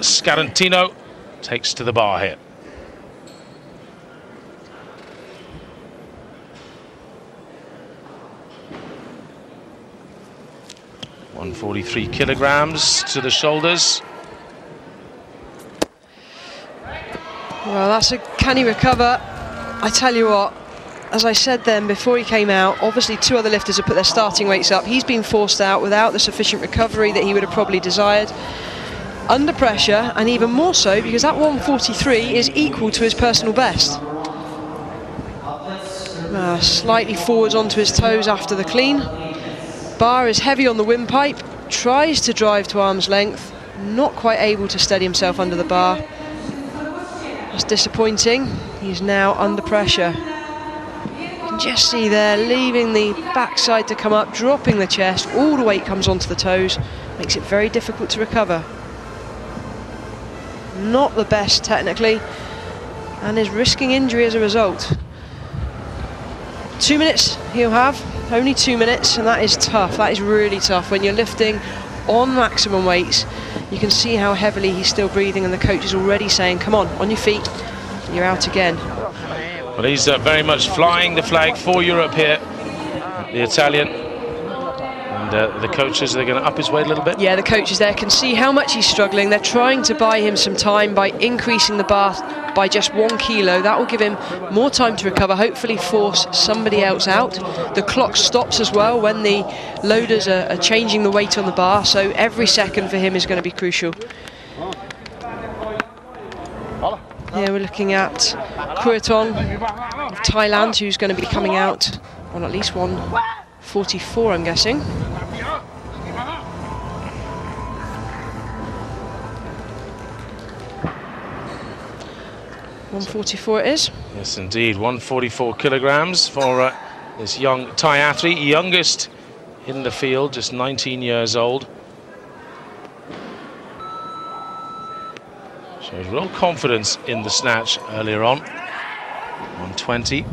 Tino takes to the bar here. .143 kilograms to the shoulders. Well, that's a can he recover? I tell you what, as I said then before he came out, obviously two other lifters have put their starting weights up. He's been forced out without the sufficient recovery that he would have probably desired. Under pressure, and even more so because that 143 is equal to his personal best. Slightly forwards onto his toes after the clean. Bar is heavy on the windpipe, tries to drive to arm's length, not quite able to steady himself under the bar. That's disappointing. He's now under pressure. You can just see there, leaving the backside to come up, dropping the chest, all the weight comes onto the toes, makes it very difficult to recover. Not the best technically, and is risking injury as a result. 2 minutes he'll have, only 2 minutes, and that is tough. That is really tough when you're lifting on maximum weights. You can see how heavily he's still breathing, and the coach is already saying, come on your feet, you're out again. Well, he's very much flying the flag for Europe here, the Italian. And the coaches, they're going to up his weight a little bit. Yeah, the coaches there can see how much he's struggling. They're trying to buy him some time by increasing the bar by just 1 kilo. That will give him more time to recover, hopefully force somebody else out. The clock stops as well when the loaders are changing the weight on the bar, so every second for him is going to be crucial. Here we're looking at Kuratong of Thailand, who's going to be coming out on at least 144, I'm guessing. .144 it is. Yes, indeed. 144 kilograms for this young Thai athlete, youngest in the field, just 19 years old. Shows real confidence in the snatch earlier on. 120.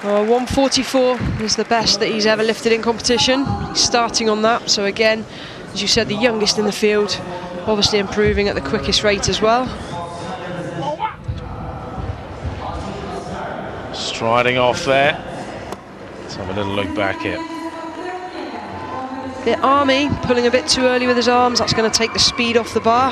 Well, 144 is the best that he's ever lifted in competition. He's starting on that, so again, as you said, the youngest in the field, obviously improving at the quickest rate as well. Striding off there. Let's have a little look back here. Bit army, pulling a bit too early with his arms. That's going to take the speed off the bar.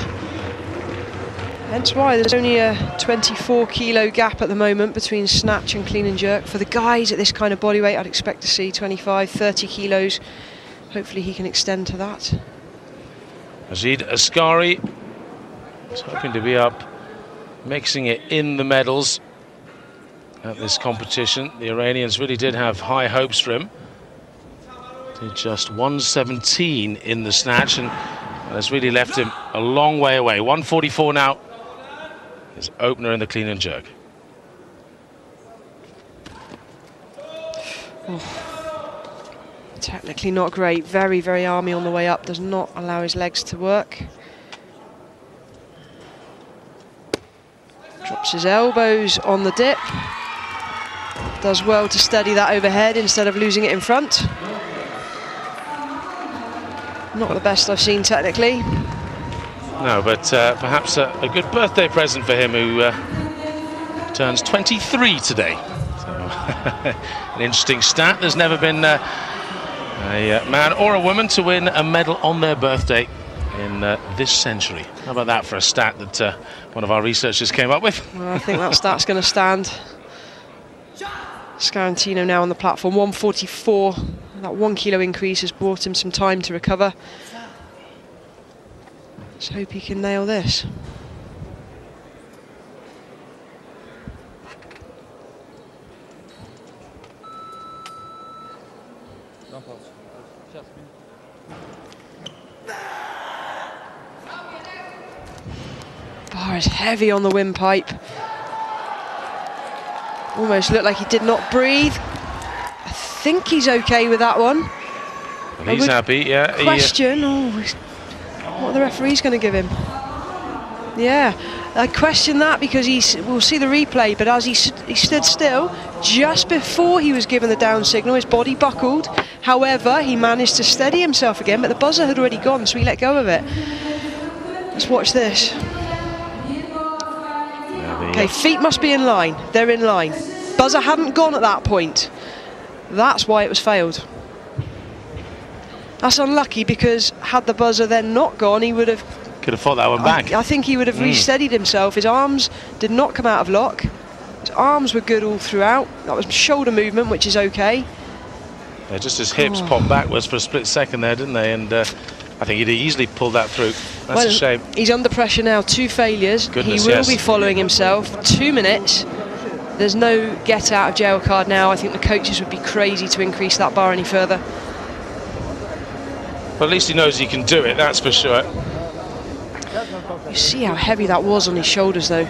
Hence why there's only a 24 kilo gap at the moment between snatch and clean and jerk. For the guys at this kind of body weight, I'd expect to see 25, 30 kilos. Hopefully he can extend to that. Majid Asghari is hoping to be up, mixing it in the medals at this competition. The Iranians really did have high hopes for him. Did just 117 in the snatch, and has really left him a long way away. 144 now. His opener in the clean and jerk. Oh. Technically not great. Very, very army on the way up. Does not allow his legs to work. Drops his elbows on the dip. Does well to steady that overhead instead of losing it in front. Not the best I've seen technically. No, but perhaps a good birthday present for him, who turns 23 today. So, an interesting stat. There's never been a man or a woman to win a medal on their birthday in this century. How about that for a stat that one of our researchers came up with? Well, I think that stat's going to stand. Tino now on the platform, 144. That 1 kilo increase has brought him some time to recover. Let's hope he can nail this. Bar is heavy on the windpipe. Almost looked like he did not breathe. I think he's okay with that one. Well, he's happy, yeah. Question, what are the referees going to give him? Yeah, I question that because we'll see the replay, but as he stood still, just before he was given the down signal, his body buckled. However, he managed to steady himself again, but the buzzer had already gone, so he let go of it. Let's watch this. Okay, feet must be in line. They're in line. Buzzer hadn't gone at that point. That's why it was failed. That's unlucky because had the buzzer then not gone, he would have... Could have fought that one back. I think he would have re-steadied himself. His arms did not come out of lock. His arms were good all throughout. That was shoulder movement, which is okay. Yeah, just his hips popped backwards for a split second there, didn't they? And I think he'd easily pulled that through. That's a shame. He's under pressure now, 2 failures. Goodness, he will be following himself. 2 minutes. There's no get out of jail card now. I think the coaches would be crazy to increase that bar any further. But at least he knows he can do it, that's for sure. You see how heavy that was on his shoulders though.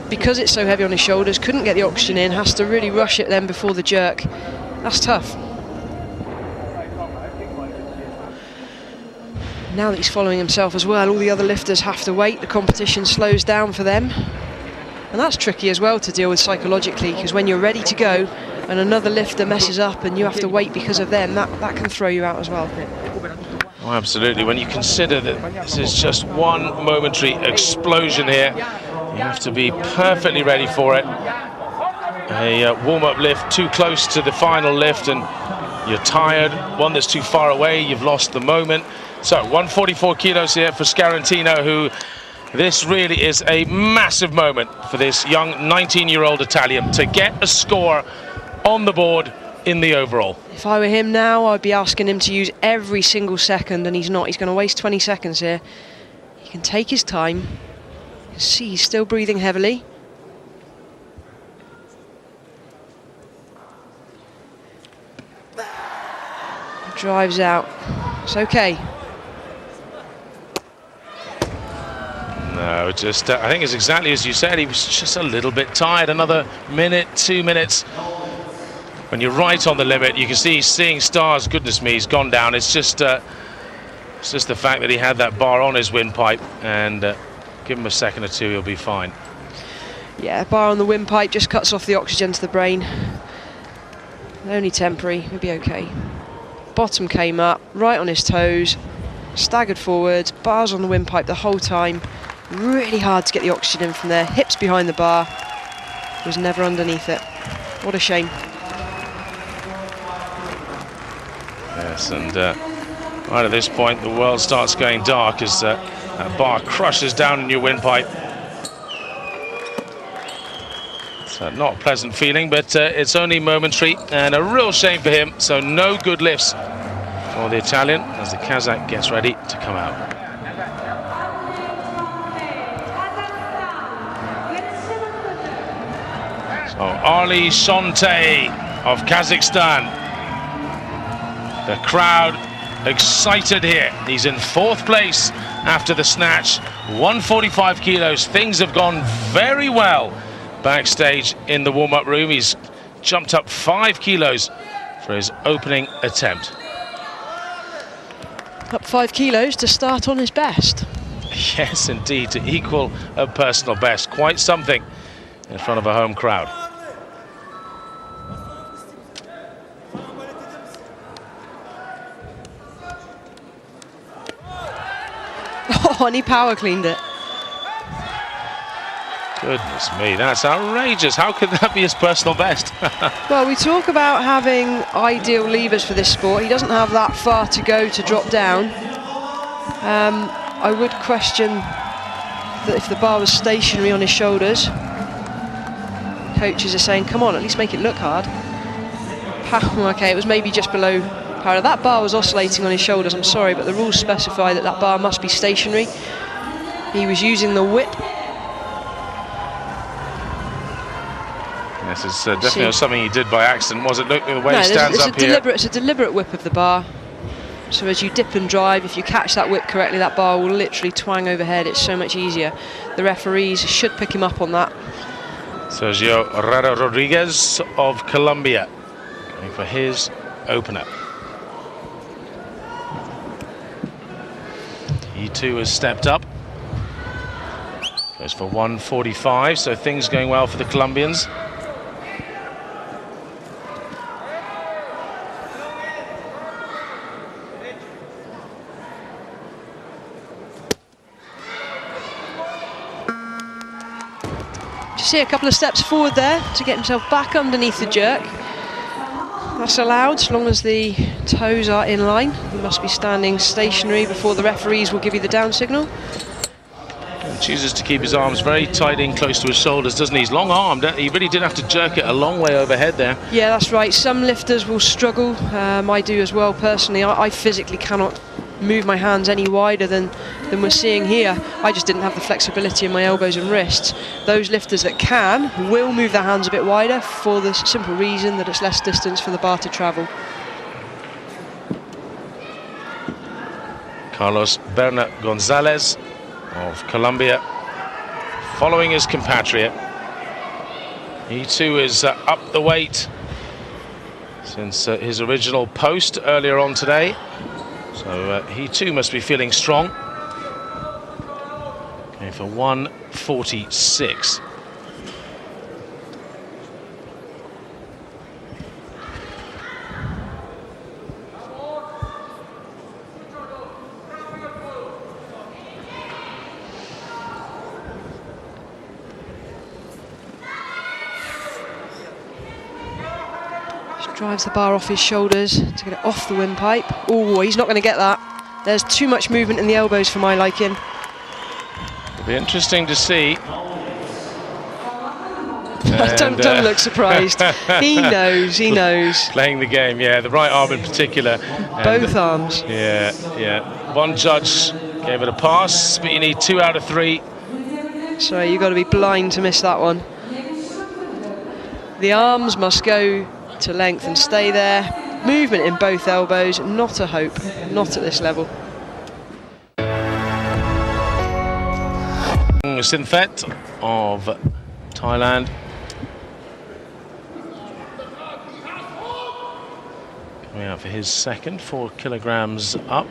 Because it's so heavy on his shoulders, couldn't get the oxygen in, has to really rush it then before the jerk. That's tough. Now that he's following himself as well, all the other lifters have to wait. The competition slows down for them. And that's tricky as well to deal with psychologically, because when you're ready to go and another lifter messes up and you have to wait because of them, that can throw you out as well. Oh, absolutely. When you consider that this is just one momentary explosion here, you have to be perfectly ready for it. A warm-up lift too close to the final lift and you're tired. One that's too far away, you've lost the moment. So 144 kilos here for Tino, who this really is a massive moment for this young 19-year-old Italian to get a score on the board in the overall. If I were him now, I'd be asking him to use every single second, and he's not. He's going to waste 20 seconds here. He can take his time. You can see he's still breathing heavily. He drives out. It's okay. No, just I think it's exactly as you said. He was just a little bit tired. Another minute, 2 minutes. When you're right on the limit, you can see he's seeing stars. Goodness me, he's gone down. It's just the fact that he had that bar on his windpipe, and give him a second or two, he'll be fine. Yeah, bar on the windpipe just cuts off the oxygen to the brain. Only temporary, he'll be okay. Bottom came up, right on his toes, staggered forwards, bars on the windpipe the whole time. Really hard to get the oxygen in from there. Hips behind the bar. Was never underneath it. What a shame. Yes, and right at this point, the world starts going dark as that bar crushes down in your windpipe. It's not a pleasant feeling, but it's only momentary and a real shame for him. So no good lifts for the Italian as the Kazakh gets ready to come out. So Ali Shonte of Kazakhstan. The crowd excited here. He's in 4th place after the snatch. 145 kilos. Things have gone very well backstage in the warm-up room. He's jumped up 5 kilos for his opening attempt. Up 5 kilos to start on his best. Yes, indeed, to equal a personal best. Quite something in front of a home crowd. Oh, and he power cleaned it. Goodness me, that's outrageous. How could that be his personal best? Well, we talk about having ideal levers for this sport. He doesn't have that far to go to drop down. I would question that if the bar was stationary on his shoulders. Coaches are saying, come on, at least make it look hard. Okay, it was maybe just below power. That bar was oscillating on his shoulders, I'm sorry, but the rules specify that that bar must be stationary. He was using the whip. Yes, it's definitely something he did by accident, was it? Look at the way he stands up here. It's a deliberate whip of the bar. So as you dip and drive, if you catch that whip correctly, that bar will literally twang overhead. It's so much easier. The referees should pick him up on that. Sergio Herrera Rodriguez of Colombia going for his opener. He too has stepped up. Goes for 145, so things going well for the Colombians. Just see a couple of steps forward there to get himself back underneath the jerk. That's allowed as long as the toes are in line. You must be standing stationary before the referees will give you the down signal. He chooses to keep his arms very tight in close to his shoulders, doesn't he? He's long-armed. He really did have to jerk it a long way overhead there. Yeah, that's right. Some lifters will struggle. I do as well, personally. I physically cannot move my hands any wider than we're seeing here. I just didn't have the flexibility in my elbows and wrists. Those lifters that can will move their hands a bit wider for the simple reason that it's less distance for the bar to travel. Carlos Berna Gonzalez of Colombia, following his compatriot. He too is up the weight since his original post earlier on today. So he too must be feeling strong. Going for 146. Drives the bar off his shoulders to get it off the windpipe. Oh, he's not going to get that. There's too much movement in the elbows for my liking. It'll be interesting to see. don't look surprised. He knows. Playing the game, yeah. The right arm in particular. Both arms. Yeah. One judge gave it a pass, but you need 2 out of 3. So you've got to be blind to miss that one. The arms must go to length and stay there. Movement in both elbows, not a hope, not at this level. Synthet of Thailand. Coming out for his second, 4 kilograms up.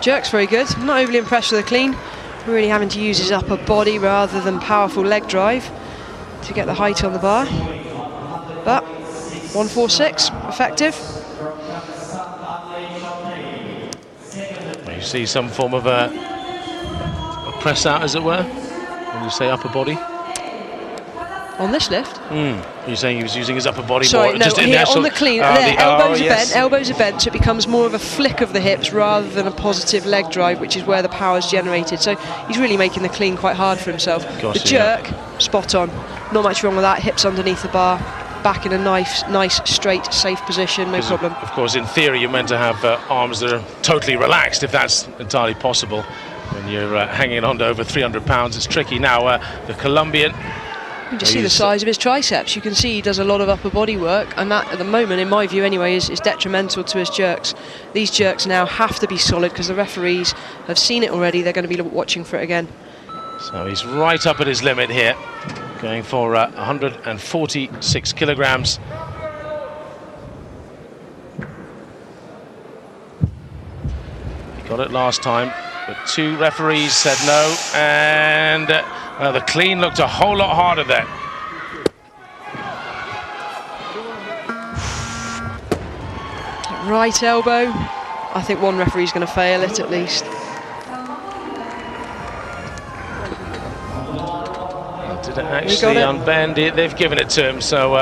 Jerk's very good. I'm not overly impressed with the clean. Really having to use his upper body rather than powerful leg drive to get the height on the bar. But 146, effective. You see some form of a press out, as it were, when you say upper body. On this lift? You're saying he was using his upper body Sorry, more? No, just here on the clean, elbows yes. are bent, so it becomes more of a flick of the hips rather than a positive leg drive, which is where the power is generated. So he's really making the clean quite hard for himself. Gosh, the jerk, spot on. Not much wrong with that. Hips underneath the bar, back in a nice, straight, safe position, no problem. Of course, in theory, you're meant to have arms that are totally relaxed, if that's entirely possible. When you're hanging on to over 300 pounds, it's tricky. Now, the Colombian... You can just see the size of his triceps. You can see he does a lot of upper body work, and that, at the moment, in my view anyway, is detrimental to his jerks. These jerks now have to be solid because the referees have seen it already. They're going to be watching for it again. So he's right up at his limit here, going for 146 kilograms. He got it last time, but 2 referees said no, and the clean looked a whole lot harder then. Right elbow. I think one referee's going to fail it at least. Did it actually unbend it? They've given it to him, so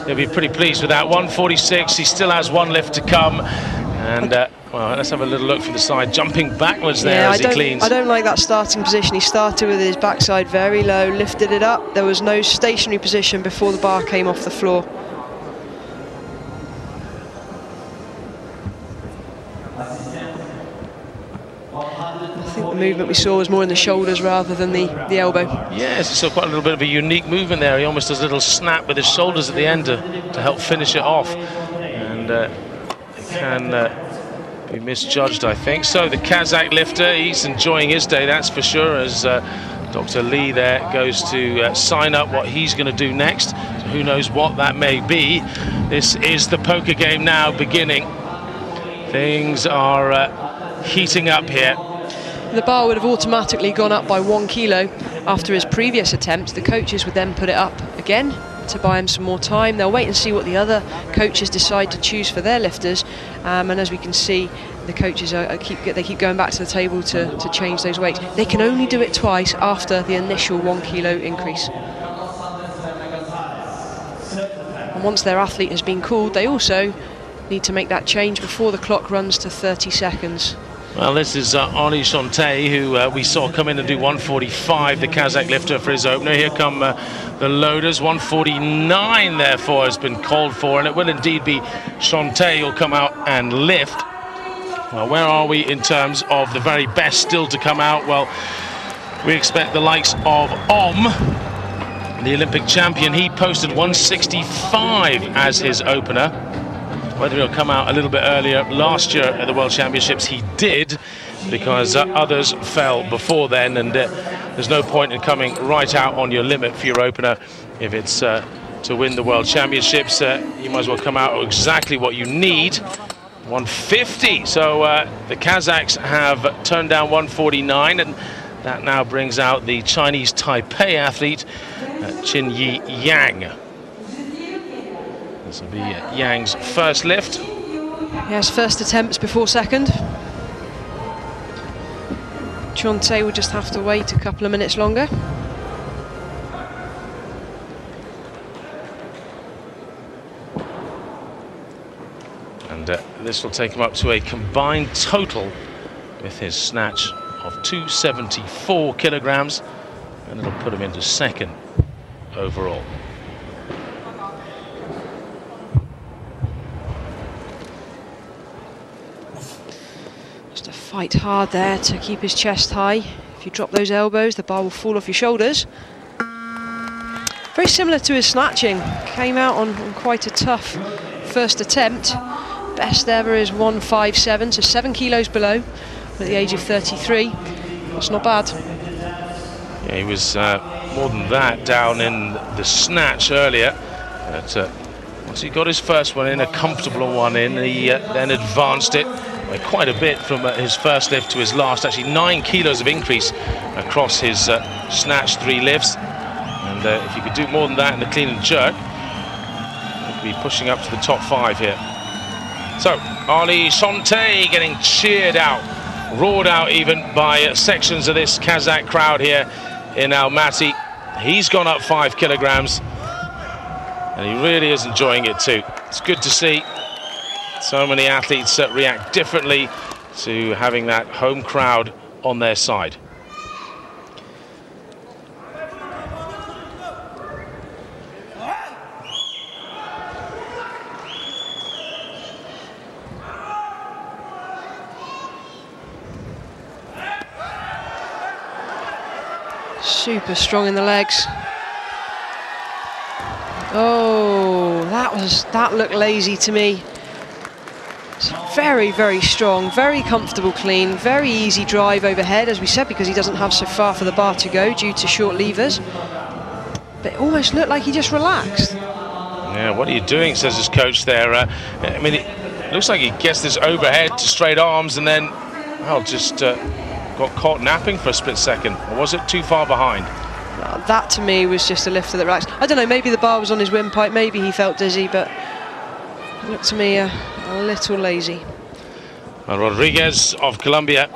they'll be pretty pleased with that. 146. He still has 1 lift to come, and well, let's have a little look from the side, jumping backwards there as he cleans. I don't like that starting position. He started with his backside very low, lifted it up. There was no stationary position before the bar came off the floor. I think the movement we saw was more in the shoulders rather than the elbow. Yes, he saw quite a little bit of a unique movement there. He almost does a little snap with his shoulders at the end to help finish it off. And it can be misjudged, I think. So the Kazakh lifter, he's enjoying his day, that's for sure, as Dr. Lee there goes to sign up what he's going to do next. So who knows what that may be. This is the poker game now beginning. Things are heating up here. The bar would have automatically gone up by 1 kilo after his previous attempt. The coaches would then put it up again to buy him some more time. They'll wait and see what the other coaches decide to choose for their lifters. And as we can see, the coaches keep going back to the table to change those weights. They can only do it twice after the initial 1 kilo increase. And once their athlete has been called, they also need to make that change before the clock runs to 30 seconds. Well, this is Ali Shante, who we saw come in and do 145, the Kazakh lifter, for his opener. Here come the loaders. 149, therefore, has been called for, and it will indeed be Shante who'll come out and lift. Well, where are we in terms of the very best still to come out? Well, we expect the likes of the Olympic champion. He posted 165 as his opener. Whether he'll come out a little bit earlier, last year at the World Championships he did, because others fell before then, and there's no point in coming right out on your limit for your opener if it's to win the World Championships. You might as well come out exactly what you need. 150. So the Kazakhs have turned down 149, and that now brings out the Chinese Taipei athlete, Qin Yi Yang. This will be Yang's first lift. Yes, first attempts before second. Chonte will just have to wait a couple of minutes longer. And this will take him up to a combined total with his snatch of 274 kilograms, and it'll put him into second overall. Fight hard there to keep his chest high. If you drop those elbows, the bar will fall off your shoulders. Very similar to his snatching. Came out on quite a tough first attempt. Best ever is 157, so 7 kilos below at the age of 33. That's not bad. Yeah, he was more than that down in the snatch earlier. But once he got his first one in, a comfortable one in, he then advanced it quite a bit from his first lift to his last. Actually 9 kilos of increase across his snatch 3 lifts, and if you could do more than that in the clean and jerk, you'd be pushing up to the top 5 here. So Ali Shante getting cheered out, roared out even by sections of this Kazakh crowd here in Almaty. He's gone up 5 kilograms, and he really is enjoying it too. It's good to see so many athletes react differently to having that home crowd on their side. Super strong in the legs. Oh, that looked lazy to me. Very, very strong, very comfortable clean, very easy drive overhead, as we said, because he doesn't have so far for the bar to go due to short levers. But it almost looked like he just relaxed. Yeah, what are you doing, says his coach there. I mean, it looks like he gets this overhead to straight arms and then, well, just got caught napping for a split second. Or was it too far behind? That to me was just a lifter that relaxed. I don't know, maybe the bar was on his windpipe, maybe he felt dizzy, but it looked to me a little lazy. Well, Rodriguez of Colombia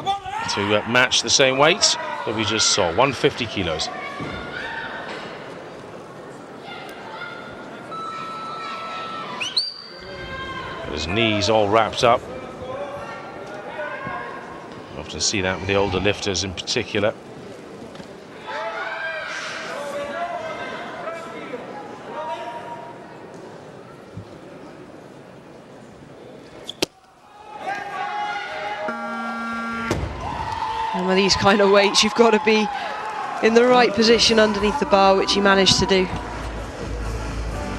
to match the same weights that we just saw, 150 kilos. Got his knees all wrapped up. You often see that with the older lifters in particular. And with these kind of weights, you've got to be in the right position underneath the bar, which he managed to do.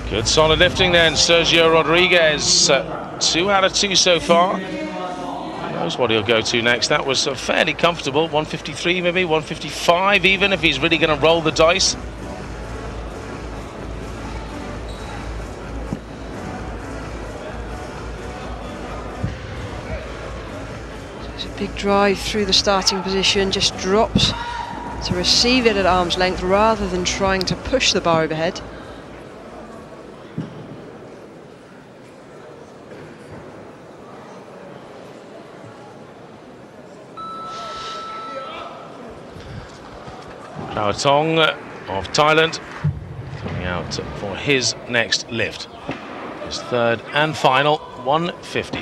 Good solid lifting then, Sergio Rodriguez. 2 out of 2 so far. No Knows what he'll go to next. That was fairly comfortable. 153 maybe, 155 even, if he's really going to roll the dice. It's a big drive through the starting position, just drops to receive it at arm's length rather than trying to push the bar overhead. Tong of Thailand coming out for his next lift. His third and final 150.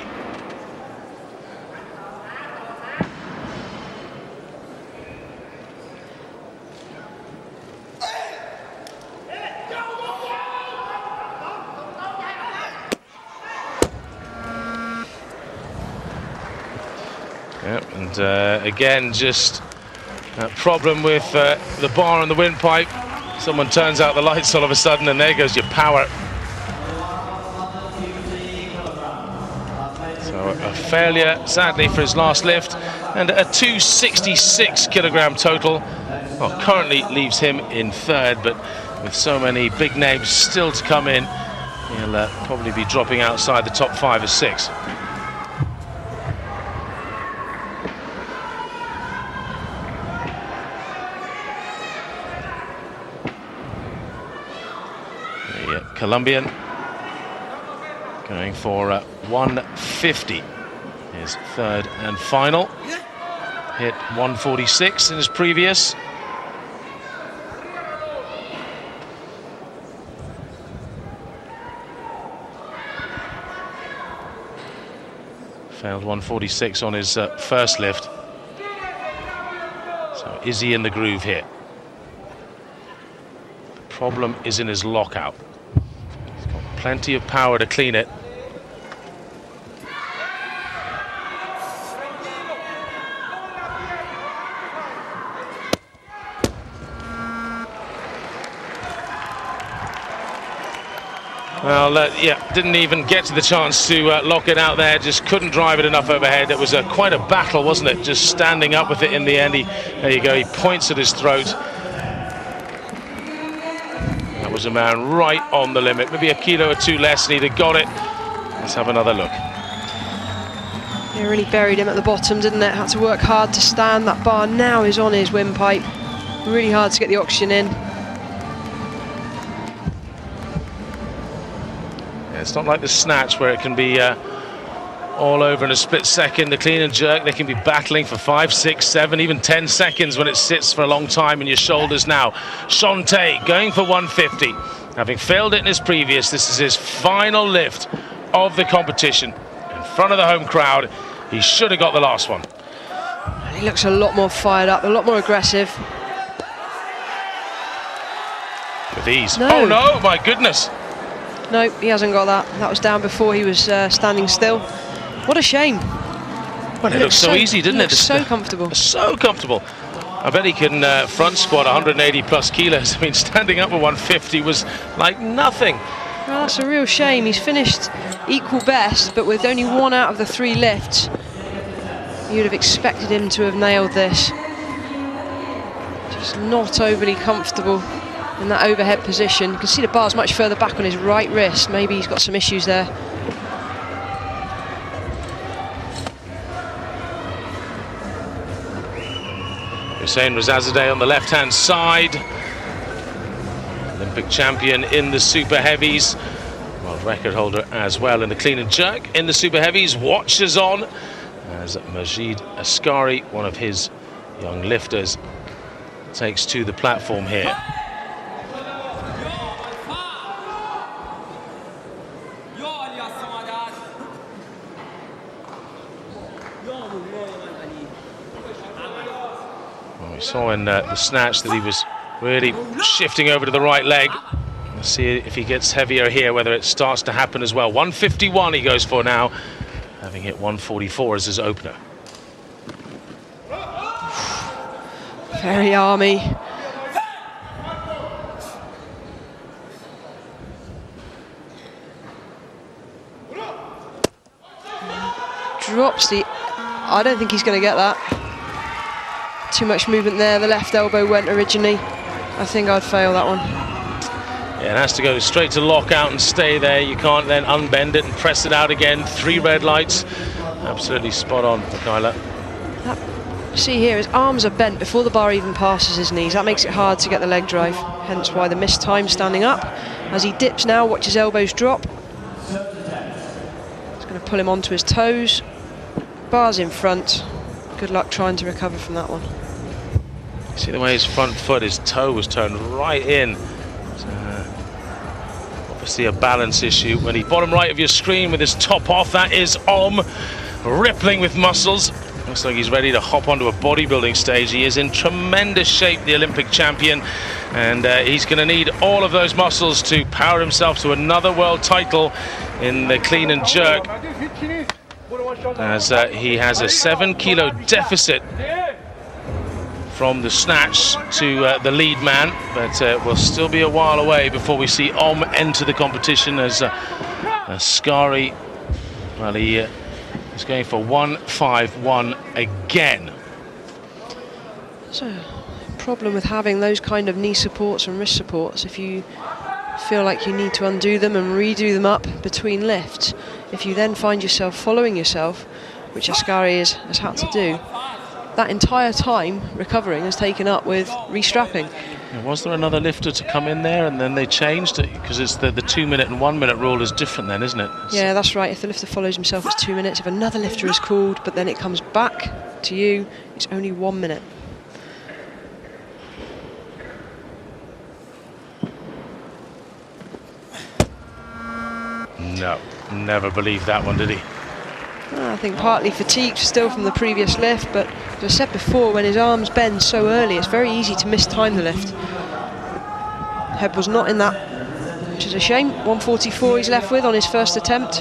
Yep, and again, just a problem with the bar and the windpipe. Someone turns out the lights all of a sudden, and there goes your power. So a failure, sadly, for his last lift, and a 266 kilogram total. Well, currently leaves him in third, but with so many big names still to come in, he'll probably be dropping outside the top 5 or 6. Colombian going for 150, his third and final. Hit 146 in his previous. Failed 146 on his first lift. So is he in the groove here? The problem is in his lockout. Plenty of power to clean it. Well, yeah, didn't even get to the chance to lock it out there. Just couldn't drive it enough overhead. It was quite a battle, wasn't it? Just standing up with it in the end. There you go, he points at his throat. Was a man right on the limit, maybe a kilo or two less and he'd have got it. Let's have another look. It really buried him at the bottom, didn't it? Had to work hard to stand. That bar now is on his windpipe. Really hard to get the oxygen in. Yeah, it's not like the snatch where it can be all over in a split second. The clean and jerk, they can be battling for 5, 6, 7, even 10 seconds when it sits for a long time in your shoulders now. Shante going for 150. Having failed it in his previous, this is his final lift of the competition. In front of the home crowd, he should have got the last one. He looks a lot more fired up, a lot more aggressive. With ease. No. Oh no, my goodness. No, he hasn't got that. That was down before he was standing still. What a shame. Well, it looked so easy, didn't it? So comfortable. So comfortable. I bet he can front squat 180 plus kilos. I mean, standing up at 150 was like nothing. Well, that's a real shame. He's finished equal best, but with only 1 out of the 3 lifts, you'd have expected him to have nailed this. Just not overly comfortable in that overhead position. You can see the bar's much further back on his right wrist. Maybe he's got some issues there. Hussein Razazadeh on the left-hand side. Olympic champion in the super heavies. World record holder as well in the clean and jerk. In the super heavies, watches on as Majid Askari, one of his young lifters, takes to the platform here. We saw in the snatch that he was really shifting over to the right leg. Let's see if he gets heavier here, whether it starts to happen as well. 151 he goes for now, having hit 144 as his opener. Very army. Drops the I don't think he's going to get that. Too much movement there. The left elbow went originally. I think I'd fail that one. Yeah, it has to go straight to lockout and stay there. You can't then unbend it and press it out again. 3 red lights. Absolutely spot on, Mikhaila. See here, his arms are bent before the bar even passes his knees. That makes it hard to get the leg drive. Hence why the missed time standing up. As he dips now, watch his elbows drop. It's going to pull him onto his toes. Bar's in front. Good luck trying to recover from that one. See the way his front foot, his toe was turned right in. Obviously a balance issue. When he bottom right of your screen with his top off, that is Om, rippling with muscles. Looks like he's ready to hop onto a bodybuilding stage. He is in tremendous shape, the Olympic champion, and he's going to need all of those muscles to power himself to another world title in the clean and jerk, as he has a 7-kilo deficit from the snatch to the lead man, but will still be a while away before we see Om enter the competition, as Askari, well, he is going for 151 again. There's a problem with having those kind of knee supports and wrist supports. If you feel like you need to undo them and redo them up between lifts, if you then find yourself following yourself, which Askari has had to do, that entire time recovering is taken up with restrapping. Was there another lifter to come in there and then they changed it? Because it's the 2-minute and 1-minute rule is different then, isn't it? Yeah, that's right. If the lifter follows himself, it's 2 minutes. If another lifter is called, but then it comes back to you, it's only 1 minute. No, never believed that one, did he? I think partly fatigued still from the previous lift, but as I said before, when his arms bend so early, it's very easy to mistime the lift. Head was not in that, which is a shame. 144 he's left with on his first attempt.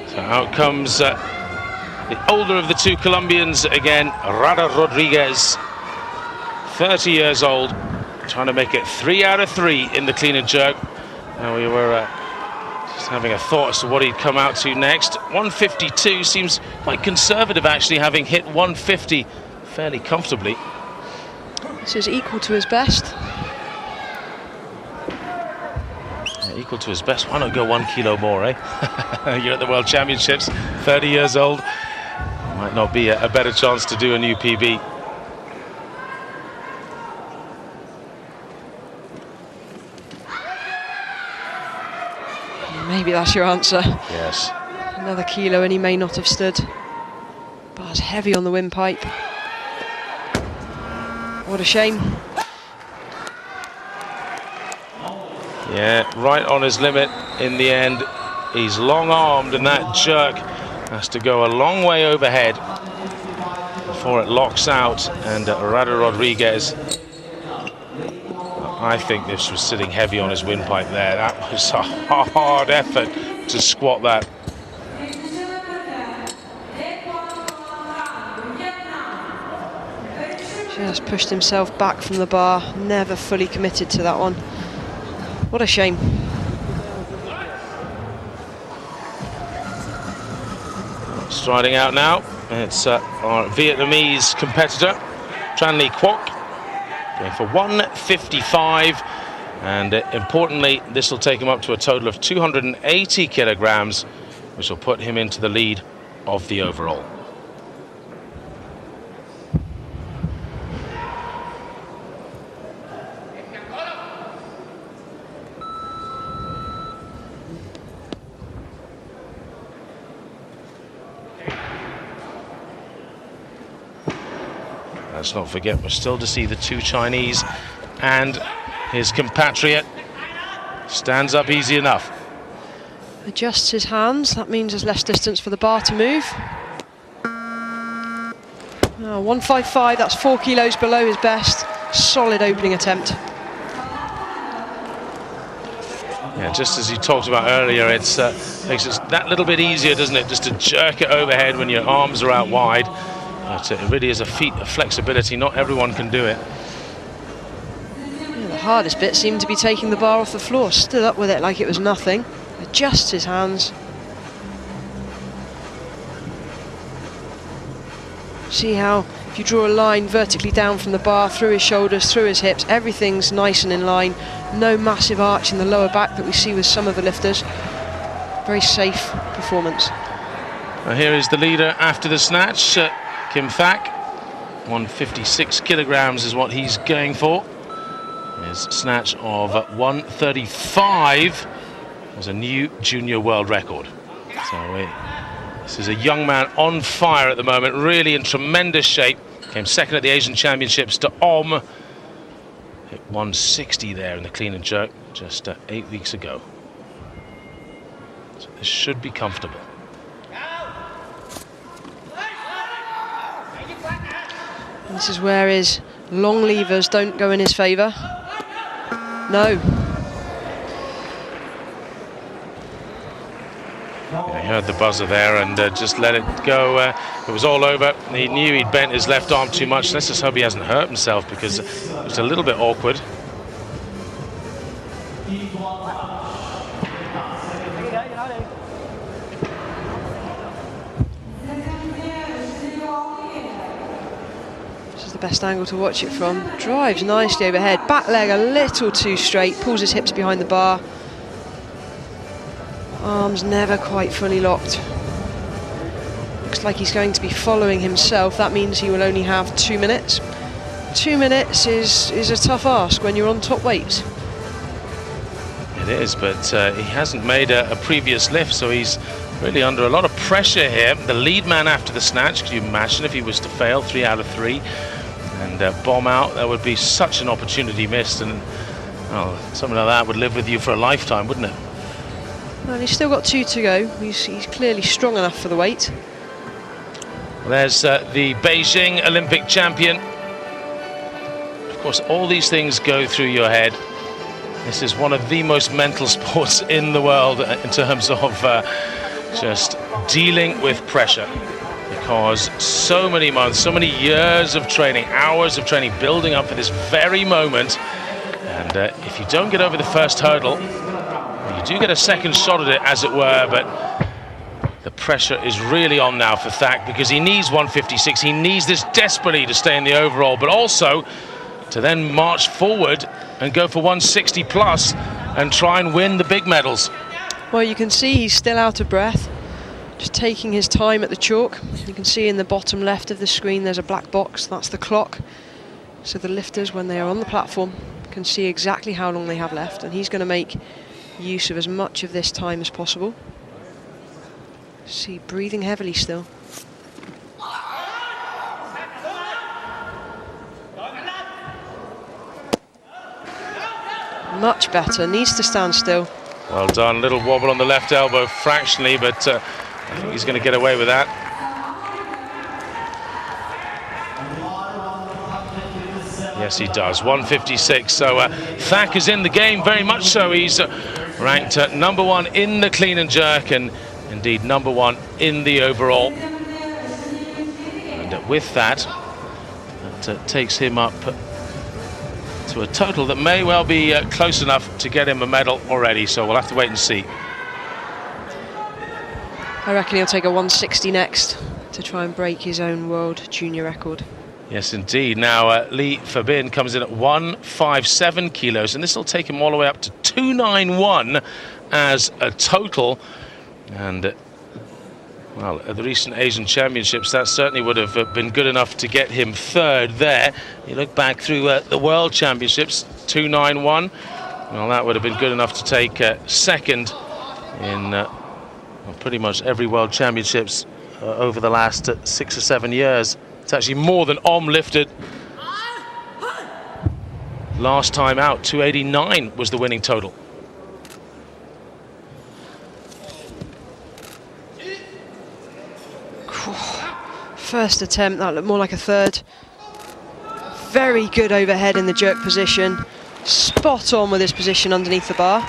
So out comes the older of the two Colombians again, Rada Rodriguez, 30 years old, trying to make it 3 out of 3 in the clean and jerk. Now we were just having a thought as to what he'd come out to next. 152 seems quite conservative, actually, having hit 150 fairly comfortably. This is equal to his best. Yeah, equal to his best. Why not go 1 kilo more, eh? You're at the World Championships, 30 years old. Might not be a better chance to do a new PB. Maybe that's your answer. Yes. Another kilo and he may not have stood. Bar's heavy on the windpipe. What a shame. Yeah, right on his limit in the end. He's long-armed and that jerk has to go a long way overhead before it locks out, and Rada Rodriguez, I think this was sitting heavy on his windpipe there. That was a hard effort to squat that. Just pushed himself back from the bar, never fully committed to that one. What a shame. Striding out now, it's our Vietnamese competitor, Tran Le Quoc, going for 155, and importantly, this will take him up to a total of 280 kilograms, which will put him into the lead of the overall. Let's not forget, we're still to see the two Chinese and his compatriot. Stands up easy enough. Adjusts his hands, that means there's less distance for the bar to move. 155, that's 4 kilos below his best. Solid opening attempt. Yeah, just as you talked about earlier, it makes it that little bit easier, doesn't it, just to jerk it overhead when your arms are out wide. But it really is a feat of flexibility. Not everyone can do it. Yeah, the hardest bit seemed to be taking the bar off the floor. Stood up with it like it was nothing. Adjusts his hands. See how if you draw a line vertically down from the bar, through his shoulders, through his hips, everything's nice and in line. No massive arch in the lower back that we see with some of the lifters. Very safe performance. Well, here is the leader after the snatch, Kim Thak. 156 kilograms is what he's going for. His snatch of 135 was a new junior world record. So this is a young man on fire at the moment, really in tremendous shape. Came second at the Asian Championships to Hit 160 there in the clean and jerk just 8 weeks ago. So this should be comfortable. And this is where his long levers don't go in his favour. No. Yeah, he heard the buzzer there and just let it go. It was all over. He knew he'd bent his left arm too much. Let's just hope he hasn't hurt himself, because it was a little bit awkward. Best angle to watch it from. Drives nicely overhead, back leg a little too straight, pulls his hips behind the bar. Arms never quite fully locked. Looks like he's going to be following himself. That means he will only have 2 minutes. 2 minutes is a tough ask when you're on top weight. It is, but he hasn't made a previous lift, so he's really under a lot of pressure here. The lead man after the snatch, could you imagine if he was to fail 3 out of 3? And bomb out, that would be such an opportunity missed, and well, something like that would live with you for a lifetime, wouldn't it? Well, he's still got 2 to go. He's clearly strong enough for the weight. There's the Beijing Olympic champion. Of course, all these things go through your head. This is one of the most mental sports in the world in terms of just dealing with pressure. Because so many months, so many years of training, hours of training, building up for this very moment. And if you don't get over the first hurdle, you do get a second shot at it, as it were, but the pressure is really on now for Thak, because he needs 156. He needs this desperately to stay in the overall, but also to then march forward and go for 160 plus and try and win the big medals. Well, you can see he's still out of breath. Just taking his time at the chalk. You can see in the bottom left of the screen there's a black box, that's the clock. So the lifters, when they are on the platform, can see exactly how long they have left, and he's going to make use of as much of this time as possible. See, breathing heavily still. Much better, needs to stand still. Well done, little wobble on the left elbow fractionally, but I think he's going to get away with that. Yes, he does. 156. So Thak is in the game, very much so. He's ranked #1 in the clean and jerk, and indeed #1 in the overall. And with that, that takes him up to a total that may well be close enough to get him a medal already. So we'll have to wait and see. I reckon he'll take a 160 next to try and break his own world junior record. Yes, indeed. Now, Lee Fabin comes in at 157 kilos, and this will take him all the way up to 291 as a total. And, well, at the recent Asian Championships, that certainly would have been good enough to get him third there. You look back through the World Championships, 291. Well, that would have been good enough to take second in pretty much every World Championships over the last 6 or 7 years. It's actually more than lifted. Last time out, 289 was the winning total. First attempt, that looked more like a third. Very good overhead in the jerk position. Spot on with his position underneath the bar.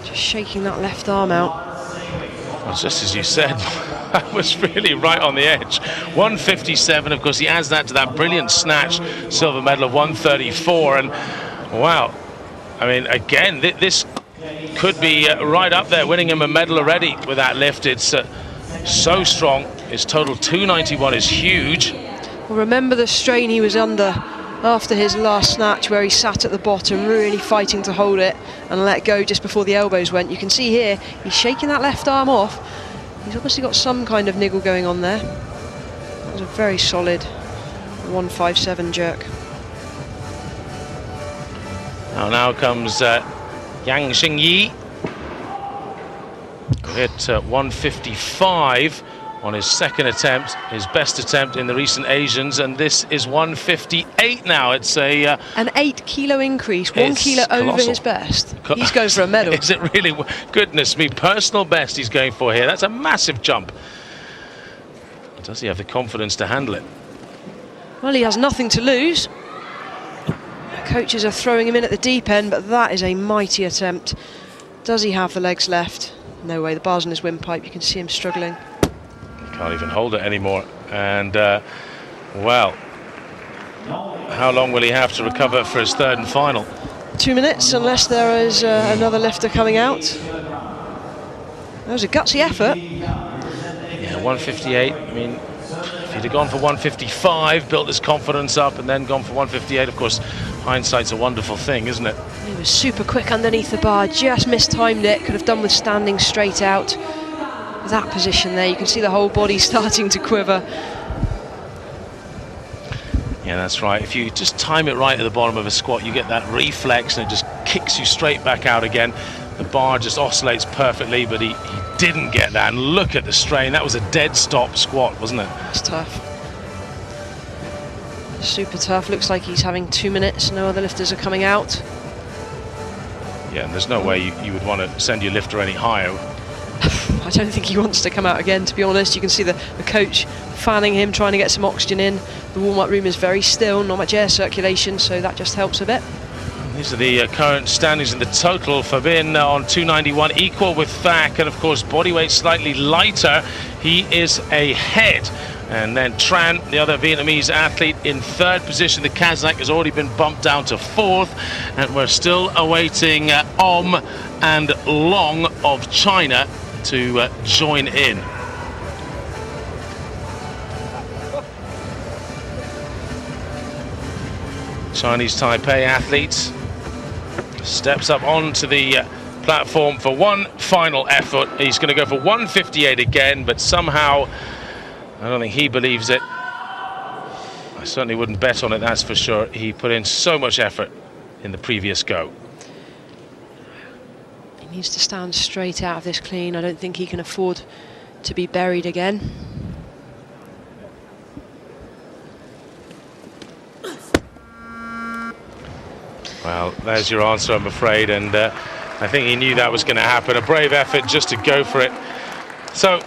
Just shaking that left arm out. Well, just as you said, that was really right on the edge. 157, of course, he adds that to that brilliant snatch silver medal of 134, and wow, I mean, again, this could be right up there, winning him a medal already with that lift. It's so strong. His total 291 is huge. Well, remember the strain he was under after his last snatch, where he sat at the bottom really fighting to hold it and let go just before the elbows went. You can see here he's shaking that left arm off. He's obviously got some kind of niggle going on there. That was a very solid 157 jerk. Now comes Yang Xingyi, who hit 155 on his second attempt, his best attempt in the recent Asians, and this is 158 now. It's an 8 kilo increase, 1 kilo over his best. He's going for a medal. Is it really? Goodness me, personal best he's going for here. That's a massive jump. Does he have the confidence to handle it? Well, he has nothing to lose. Coaches are throwing him in at the deep end, but that is a mighty attempt. Does he have the legs left? No way, the bar's in his windpipe. You can see him struggling. Can't even hold it anymore. And, well, how long will he have to recover for his third and final? 2 minutes, unless there is another lifter coming out. That was a gutsy effort. Yeah, 158. I mean, if he'd have gone for 155, built his confidence up, and then gone for 158, of course, hindsight's a wonderful thing, isn't it? He was super quick underneath the bar, just mistimed it. Could have done with standing straight out. That position there, you can see the whole body starting to quiver. Yeah, that's right. If you just time it right at the bottom of a squat, you get that reflex and it just kicks you straight back out again. The bar just oscillates perfectly, but he didn't get that. And look at the strain. That was a dead stop squat, wasn't it? It's tough. Super tough. Looks like he's having 2 minutes. No other lifters are coming out. Yeah, and there's no way you would want to send your lifter any higher. I don't think he wants to come out again, to be honest. You can see the coach fanning him, trying to get some oxygen in. The warm-up room is very still, not much air circulation, so that just helps a bit. These are the current standings in the total. Fabin on 291, equal with Thak, and of course body weight slightly lighter. He is ahead. And then Tran, the other Vietnamese athlete, in third position. The Kazakh has already been bumped down to fourth, and we're still awaiting Om and Long of China to join in. Chinese Taipei athletes steps up onto the platform for one final effort. He's going to go for 158 again, but somehow I don't think he believes it. I certainly wouldn't bet on it, that's for sure. He put in so much effort in the previous go. He needs to stand straight out of this clean. I don't think he can afford to be buried again. Well, there's your answer, I'm afraid, and I think he knew that was going to happen. A brave effort just to go for it. So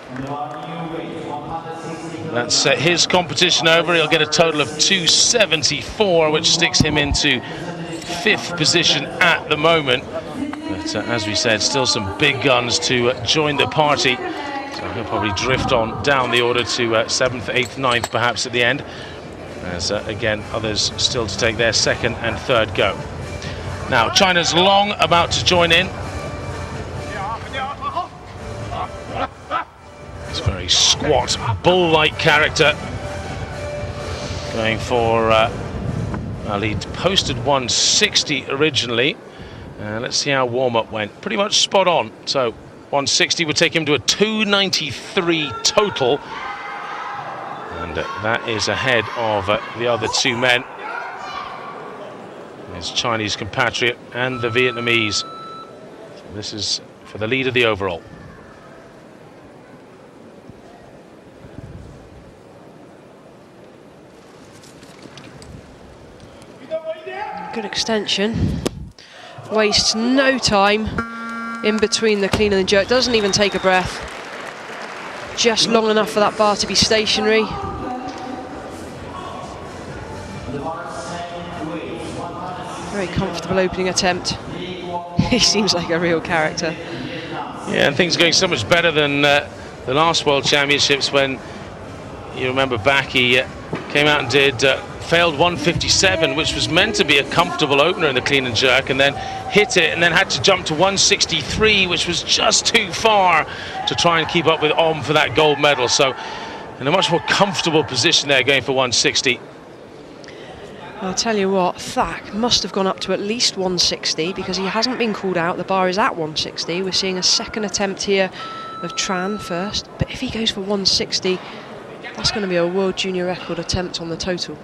that's his competition over. He'll get a total of 274, which sticks him into fifth position at the moment. But as we said, still some big guns to join the party. So he'll probably drift on down the order to 7th, 8th, 9th perhaps at the end. As again, others still to take their second and third go. Now, China's Long about to join in. It's a very squat, bull-like character. Going for, well, he'd posted 160 originally. Let's see how warm-up went. Pretty much spot on. So 160 would take him to a 293 total. And that is ahead of the other two men. His Chinese compatriot and the Vietnamese. So this is for the lead of the overall. Good extension. Wastes no time in between the clean and the jerk. Doesn't even take a breath. Just long enough for that bar to be stationary. Very comfortable opening attempt. He seems like a real character. Yeah, and things are going so much better than the last World Championships, when you remember back he came out and did failed 157, which was meant to be a comfortable opener in the clean and jerk, and then hit it and then had to jump to 163, which was just too far to try and keep up with for that gold medal. So in a much more comfortable position there, going for 160. I'll tell you what, Thak must have gone up to at least 160 because he hasn't been called out. The bar is at 160. We're seeing a second attempt here of Tran first, but if he goes for 160, that's going to be a world junior record attempt on the total.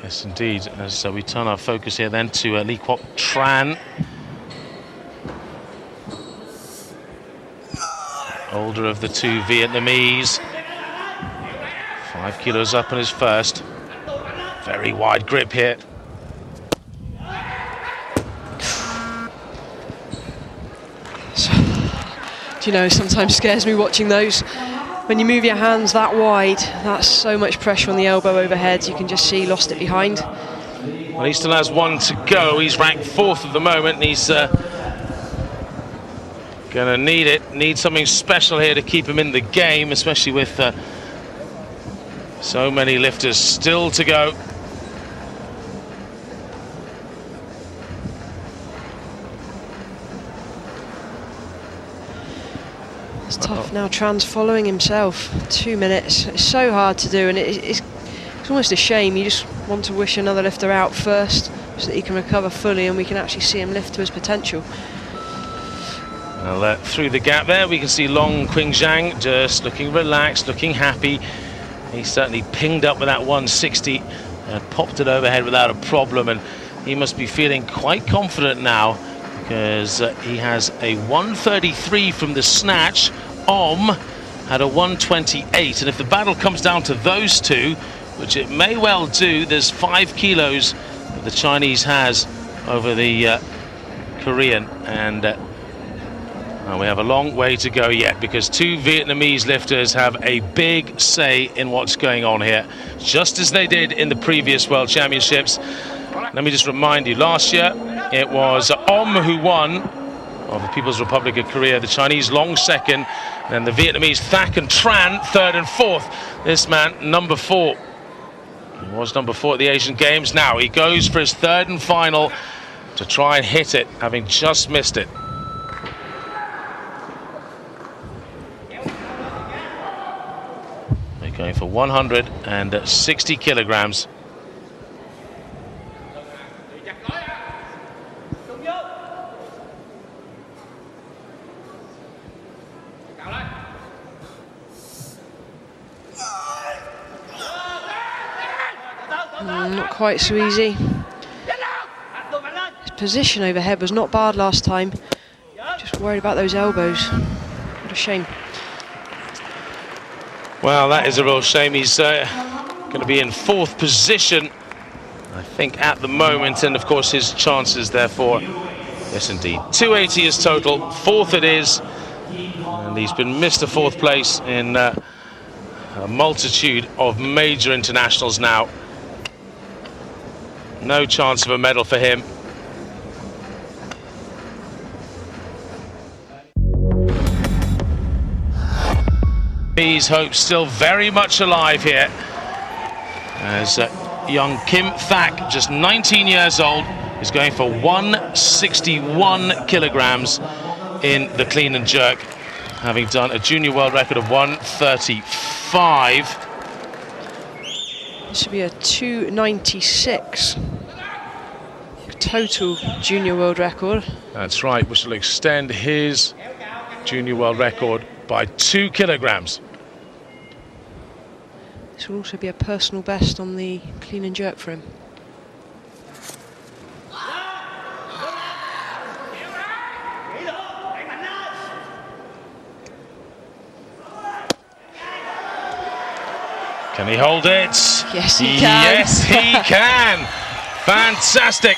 Yes, indeed. As we turn our focus here then to Lee Kwok Tran. Older of the two Vietnamese. 5 kilos up on his first. Very wide grip here. Do you know, sometimes scares me watching those. When you move your hands that wide, that's so much pressure on the elbow overhead. You can just see he lost it behind. Well, he still has one to go. He's ranked 4th at the moment, and he's gonna need something special here to keep him in the game, especially with so many lifters still to go. It's tough now. Tran's following himself. 2 minutes. It's so hard to do, and it's almost a shame. You just want to wish another lifter out first so that he can recover fully and we can actually see him lift to his potential. Well, through the gap there, we can see Long Qing Zhang just looking relaxed, looking happy. He certainly pinged up with that 160 and popped it overhead without a problem, and he must be feeling quite confident now because he has a 133 from the snatch. Had a 128, and if the battle comes down to those two, which it may well do, there's 5 kilos that the Chinese has over the Korean, and we have a long way to go yet because 2 Vietnamese lifters have a big say in what's going on here, just as they did in the previous World Championships. Let me just remind you, last year it was who won, of the People's Republic of Korea, the Chinese Long second, and the Vietnamese Thak and Tran 3rd and 4th. This man, number 4. He was number 4 at the Asian Games. Now he goes for his 3rd and final to try and hit it, having just missed it. They're going for 160 kilograms. Not quite so easy. His position overhead was not bad last time. Just worried about those elbows. What a shame. Well, that is a real shame. He's going to be in 4th position, I think, at the moment, and of course his chances therefore, yes indeed, 280 is total, 4th it is, and he's been Mr. 4th place in a multitude of major internationals now. No chance of a medal for him. His hopes still very much alive here as young Kim Thak, just 19 years old, is going for 161 kilograms in the clean and jerk, having done a junior world record of 135. This should be a 296 total junior world record. That's right, which will extend his junior world record by 2 kilograms. This will also be a personal best on the clean and jerk for him. Can he hold it? Yes, he can. Yes, he can. Fantastic.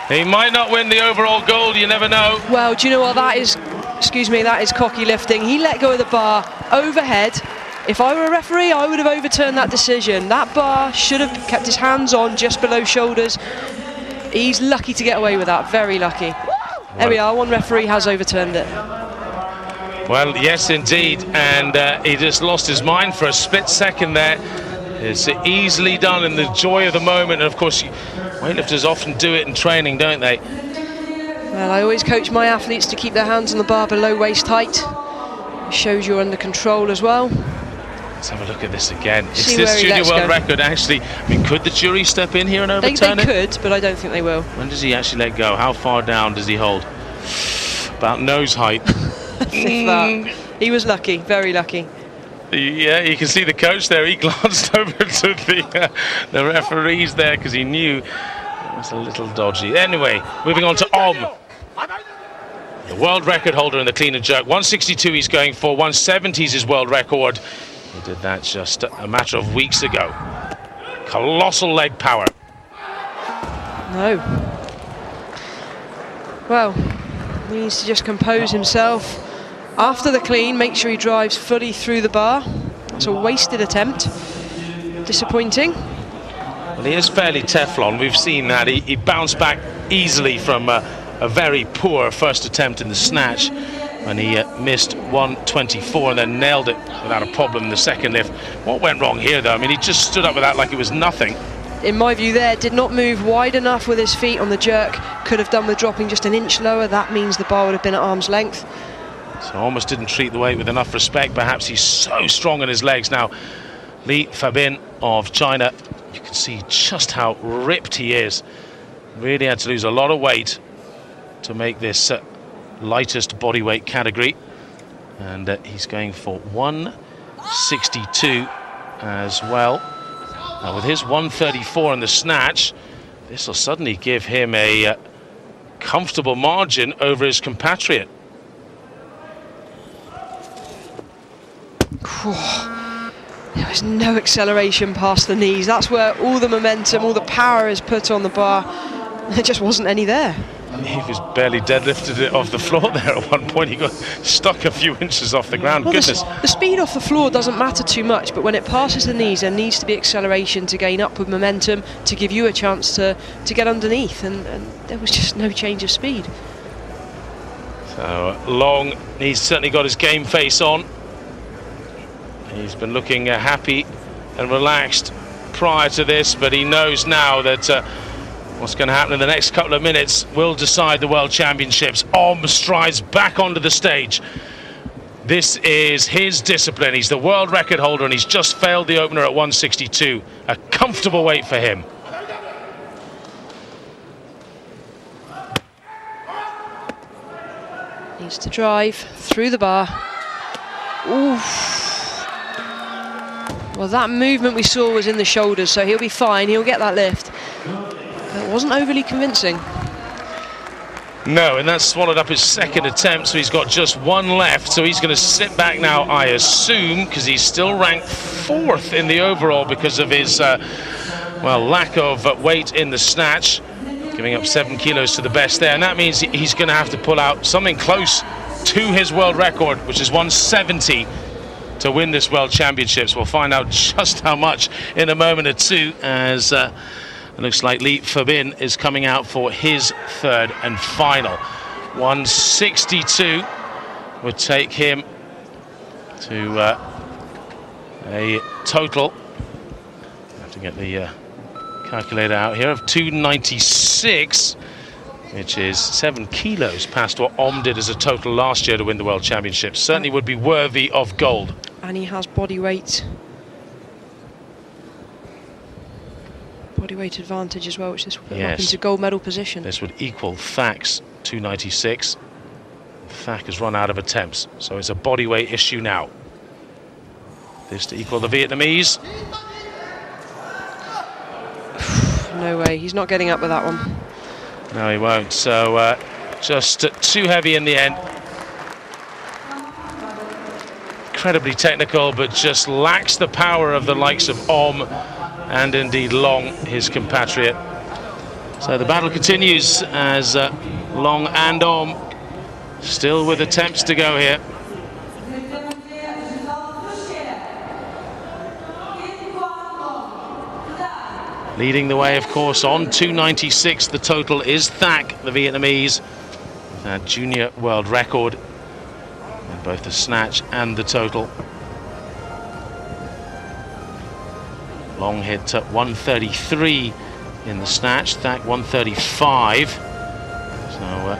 He might not win the overall gold, you never know. Well, do you know what that is? Excuse me, that is cocky lifting. He let go of the bar overhead. If I were a referee, I would have overturned that decision. That bar should have kept his hands on just below shoulders. He's lucky to get away with that, very lucky. There we are, one referee has overturned it. Well, yes, indeed, and he just lost his mind for a split second there. It's easily done in the joy of the moment, and of course, weightlifters often do it in training, don't they? Well, I always coach my athletes to keep their hands on the bar below waist height. It shows you're under control as well. Let's have a look at this again. See Is this junior world go. record actually? I mean, could the jury step in here and overturn they it? They could, but I don't think they will. When does he actually let go? How far down does he hold? About nose height. If that. He was lucky, very lucky. Yeah, you can see the coach there. He glanced over to the referees there because he knew it was a little dodgy. Anyway, moving on to Om. The world record holder in the clean and jerk. 162 he's going for, 170 is his world record. He did that just a matter of weeks ago. Colossal leg power. No. Well, he needs to just compose himself. After the clean, make sure he drives fully through the bar. It's a wasted attempt. Disappointing. Well, he is fairly Teflon. We've seen that. He bounced back easily from a very poor first attempt in the snatch when he missed 124 and then nailed it without a problem in the second lift. What went wrong here, though? I mean, he just stood up with that like it was nothing. In my view there, did not move wide enough with his feet on the jerk. Could have done with dropping just an inch lower. That means the bar would have been at arm's length. So almost didn't treat the weight with enough respect. Perhaps he's so strong in his legs. Now, Li Fabin of China, you can see just how ripped he is. Really had to lose a lot of weight to make this lightest bodyweight category. And he's going for 162 as well. Now with his 134 in the snatch, this will suddenly give him a comfortable margin over his compatriot. There was no acceleration past the knees. That's where all the momentum, all the power is put on the bar. There just wasn't any there. He was barely deadlifted it off the floor there at one point. He got stuck a few inches off the ground. Well, Goodness. The speed off the floor doesn't matter too much, but when it passes the knees, there needs to be acceleration to gain upward momentum, to give you a chance to get underneath, and there was just no change of speed. So Long, he's certainly got his game face on. He's been looking happy and relaxed prior to this, but he knows now that what's going to happen in the next couple of minutes will decide the World Championships. Om strides back onto the stage. This is his discipline. He's the world record holder and he's just failed the opener at 162. A comfortable weight for him. Needs to drive through the bar. Oof. Well, that movement we saw was in the shoulders, so he'll be fine. He'll get that lift. But it wasn't overly convincing. No, and that's swallowed up his second attempt, so he's got just one left. So he's going to sit back now, I assume, because he's still ranked 4th in the overall because of his, well, lack of weight in the snatch, giving up 7 kilos to the best there. And that means he's going to have to pull out something close to his world record, which is 170. To win this World Championships. We'll find out just how much in a moment or two, as it looks like Li Fabin is coming out for his third and final. 162 would take him to a total, I have to get the calculator out here, of 296, which is 7 kilos past what Om did as a total last year to win the World Championships. Certainly would be worthy of gold. And he has body weight advantage as well, which this will put him up into gold medal position. This would equal Thak's 296. Thak has run out of attempts, so it's a body weight issue now. This to equal the Vietnamese. No way, he's not getting up with that one. No, he won't. So just too heavy in the end. Incredibly technical, but just lacks the power of the likes of Om and indeed Long, his compatriot. So the battle continues as Long and Om still with attempts to go here. Leading the way, of course, on 296. The total is Thak, the Vietnamese, that junior world record. And both the snatch and the total. Long hit at 133 in the snatch, Thak 135. So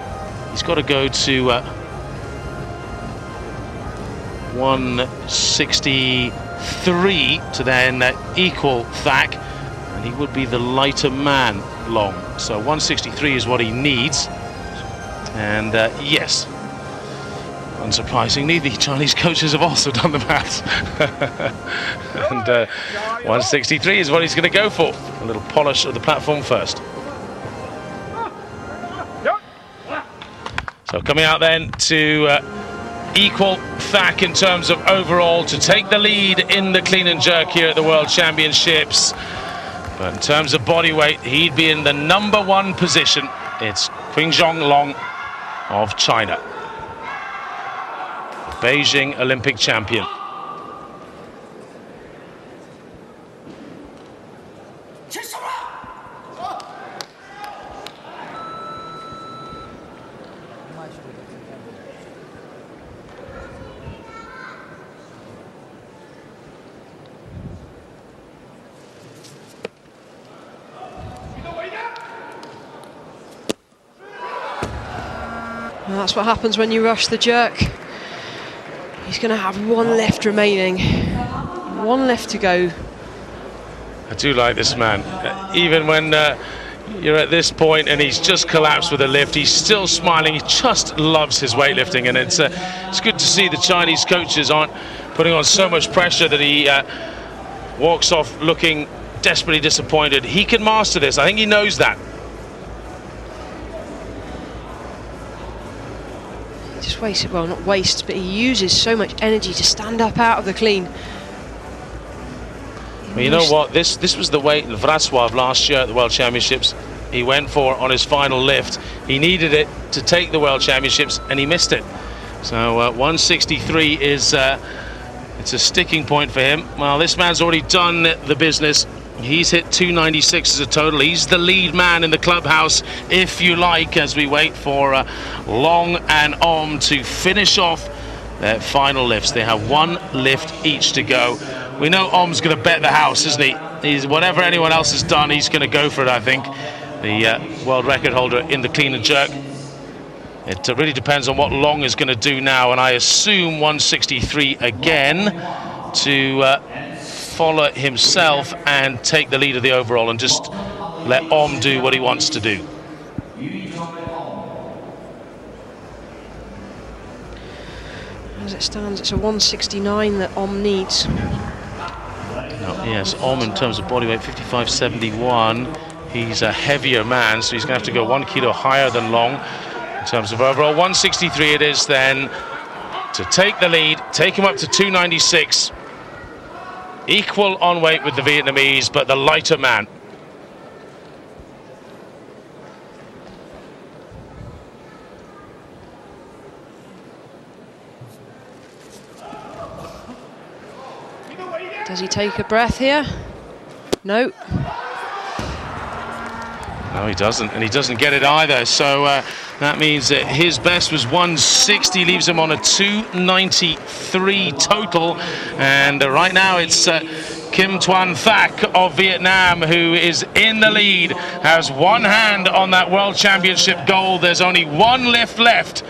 he's got to go to 163 to then equal Thak, and he would be the lighter man Long. So 163 is what he needs. And yes, unsurprisingly, the Chinese coaches have also done the maths. And 163 is what he's going to go for. A little polish of the platform first. So coming out then to equal Thak in terms of overall, to take the lead in the clean and jerk here at the World Championships. But in terms of body weight, he'd be in the #1 position. It's Qingzhong Long of China, Beijing Olympic champion. And that's what happens when you rush the jerk. He's going to have one lift remaining. One lift to go. I do like this man. Even when you're at this point and he's just collapsed with a lift, he's still smiling. He just loves his weightlifting, and it's good to see the Chinese coaches aren't putting on so much pressure that he walks off looking desperately disappointed. He can master this. I think he knows that. Just wastes, well, not wastes, but he uses so much energy to stand up out of the clean. Well, you know what? This was the weight Wrocław last year at the World Championships he went for on his final lift. He needed it to take the World Championships, and he missed it. So 163 is it's a sticking point for him. Well, this man's already done the business. He's hit 296 as a total. He's the lead man in the clubhouse, if you like, as we wait for Long and Om to finish off their final lifts. They have one lift each to go. We know Om's going to bet the house, isn't he? He's, whatever anyone else has done, he's going to go for it, I think. The world record holder in the clean and jerk. It really depends on what Long is going to do now, and I assume 163 again to follow himself and take the lead of the overall and just let Om do what he wants to do. As it stands, it's a 169 that Om needs. Yes, Om in terms of body weight, 55.71. He's a heavier man, so he's going to have to go 1 kilo higher than Long. In terms of overall, 163 it is then to take the lead, take him up to 296. Equal on weight with the Vietnamese, but the lighter man. Does he take a breath here? No. No, he doesn't, and he doesn't get it either. So that means that his best was 160, leaves him on a 293 total. And right now it's Kim Tuan Thak of Vietnam who is in the lead, has one hand on that World Championship gold. There's only one lift left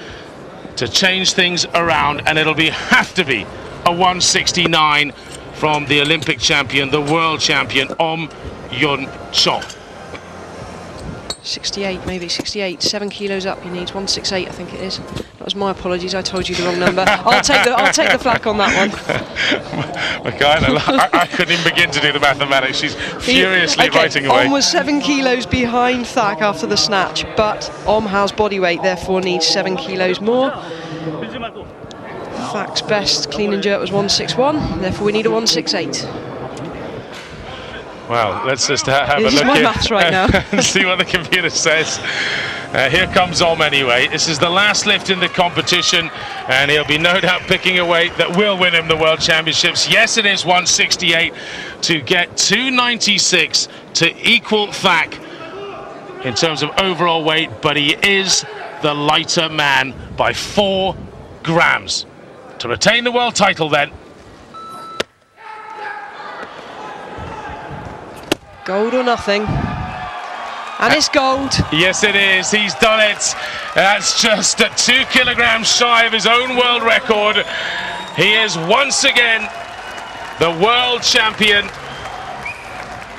to change things around, and it'll have to be a 169 from the Olympic champion, the world champion, Om Yun Chong. 68, maybe 68, 7 kilos up. He needs 168, I think it is. That was my apologies. I told you the wrong number. I'll take the flak on that one. I couldn't even begin to do the mathematics. She's furiously writing away. Om was 7 kilos behind Thak after the snatch, but Om has body weight, therefore needs 7 kilos more. Thak's best clean and jerk was 161, therefore we need a 168. Well, let's just have a look is my maths right now. and see what the computer says. Here comes Om anyway. This is the last lift in the competition, and he'll be no doubt picking a weight that will win him the World Championships. Yes, it is 168 to get 296 to equal Thak in terms of overall weight, but he is the lighter man by 4 grams. to retain the world title then. Gold or nothing. And it's gold. Yes, it is. He's done it. That's just 2 kilograms shy of his own world record. He is once again the world champion,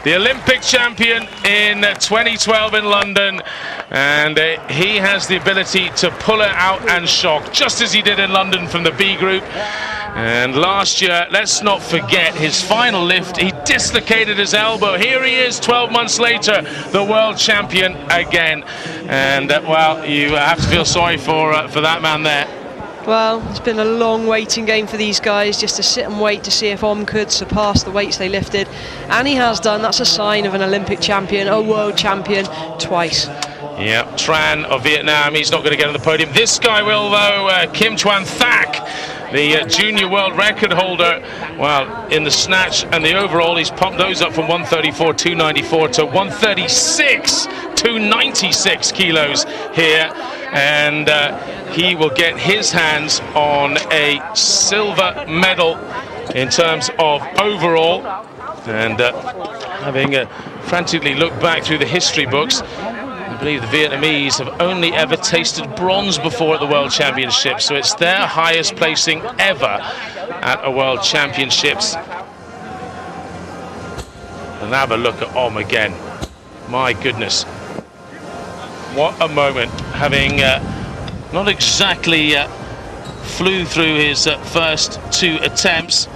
the Olympic champion in 2012 in London, and he has the ability to pull it out and shock, just as he did in London from the B group. And last year, let's not forget his final lift, he dislocated his elbow. Here he is 12 months later, the world champion again. And well, you have to feel sorry for that man there. Well, it's been a long waiting game for these guys, just to sit and wait to see if Om could surpass the weights they lifted. And he has done. That's a sign of an Olympic champion, a world champion, twice. Yeah, Tran of Vietnam, he's not going to get on the podium. This guy will, though, Kim Tuan Thach, the junior world record holder. Well, in the snatch and the overall, he's pumped those up from 134, 294 to 136, 296 kilos here. And he will get his hands on a silver medal in terms of overall. And having frantically looked back through the history books, I believe the Vietnamese have only ever tasted bronze before at the World Championships, so it's their highest placing ever at a World Championships. And have a look at Om again. My goodness. What a moment, having not exactly flew through his first 2 attempts.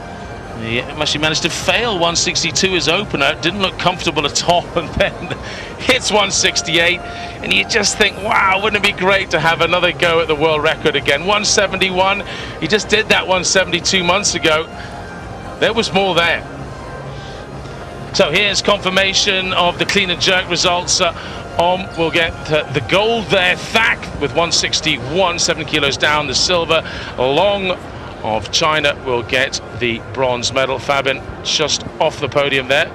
He actually managed to fail 162 as opener, didn't look comfortable at all, and then hits 168, and you just think, wow, wouldn't it be great to have another go at the world record again. 171, he just did that 172 months ago. There was more there. So here's confirmation of the clean and jerk results. Om will get the gold there. Thach with 161, 7 kilos down. The silver, Long of China, will get the bronze medal. Fabin just off the podium there.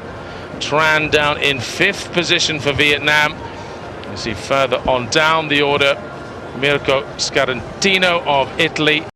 Tran down in 5th position for Vietnam. You see further on down the order, Mirko Scarantino of Italy.